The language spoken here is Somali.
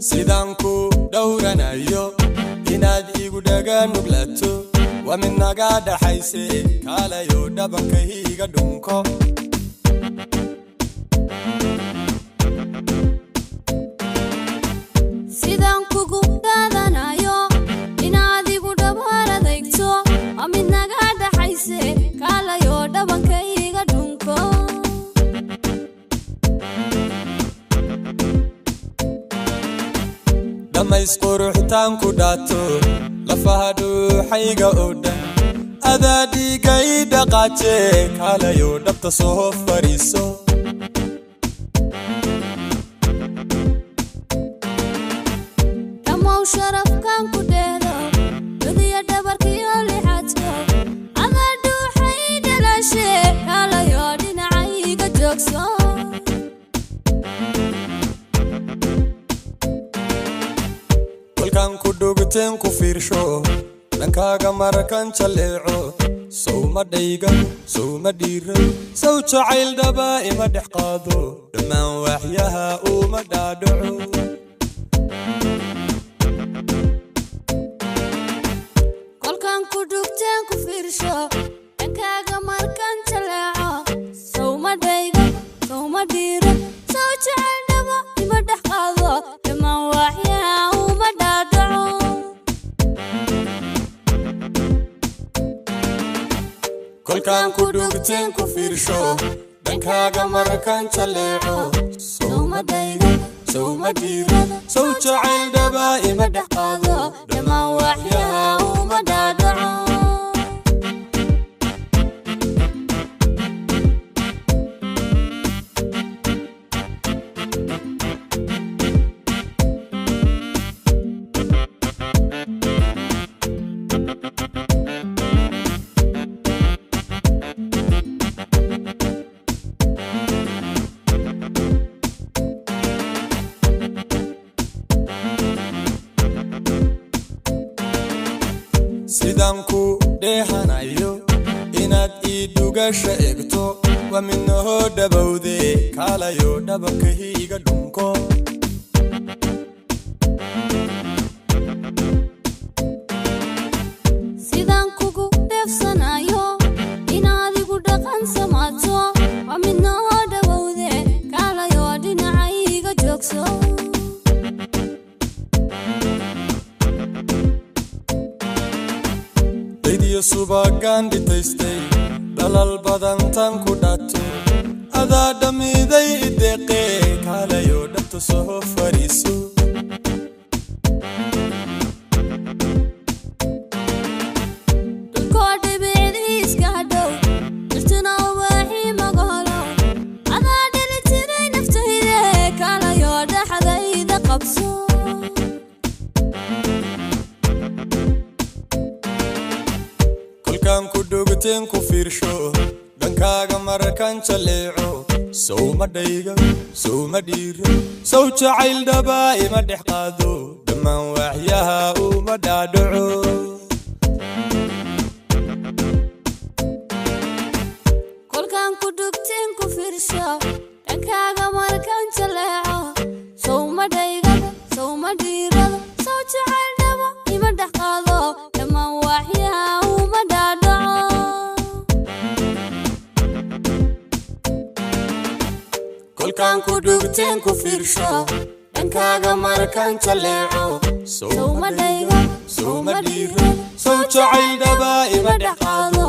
sidanku dhowranayo inaad igu dhagaan nuglato wa min naga dhaxayse kaalayo dhabankayga dhunko sidanku gudadanayo inaad igu dhabaradayto wa min naga dhaxayse kaalayo dhabankayga dhunko damays quruxtaan ku dhaato lafaha dhuuxayga oo dhan adaa dhiigay dhaqaaje kaalayo dhabta soo fariiso dhammow sharafkan ku dheehdo badiya dhabarkiyo lixaadko adaa dhuuxay dhalashe kaalayo dhinacayga joogso kolkaan ku dhugteen ku fiirsho dhankaaga markan jaleeco sowma dhayga sowma dhiira sow jacayl dhaba ima dhex qaado dhammaan waaxyaha uma dhaadhaco kolkaan ku dhugteen ku fiirsho dhankaaga markan jaleeco sowma dhayga sowma dhiira sow jacayl dhaba ima dhex qaado dhammaan waaxyaha uma dhaadhaco kolkaan ku dhugteen ku fiirsho dhankaaga markan jaleeco sowma dhayga sowma dhiira sow jacayl dhaba ima dhex qaado dhammaan waaxyaha uma dhaadhaco sidanku dheehanayo inaad ii dhugasha egto wa midnaho dhabowde kaalayo dhabankayga dhunko sidan kugu dheefsanayo inaad igu dhaqan samaato wa midnoo dhawowde kaalayo dhinacayga joogso daydiyo subagaan dhitaystay dhalal badan tan ku dhaato adaa dhamiday ideeqe kaalayo dhabta soo fariiso dhulkoo dhibicdiiska hadhow dhirtuna ubaaxii magaholo adaa dhili jiray naftayde kaalayo dhaxdayda qabso kolkaan ku dhugteen ku fiirsho dhankaaga markan jaleeco sowma dhayga sowma dhiira sow jacayl dhaba ima dhex qaado dhammaan waaxyaha uma dhaadhaco kolkaan ku dhugteen ku fiirsho dhankaaga markan jaleeco sowma dhaygada sowma dhiirada sow jacayl dhaba ima dhex qaado dhammaan waaxyaha uma dhaadhaco kolkaan ku dhugteen ku fiirsho dhankaaga markan jaleeco sowma dhayga sowma dhiira sow jacayl dhaba ima dhex qaado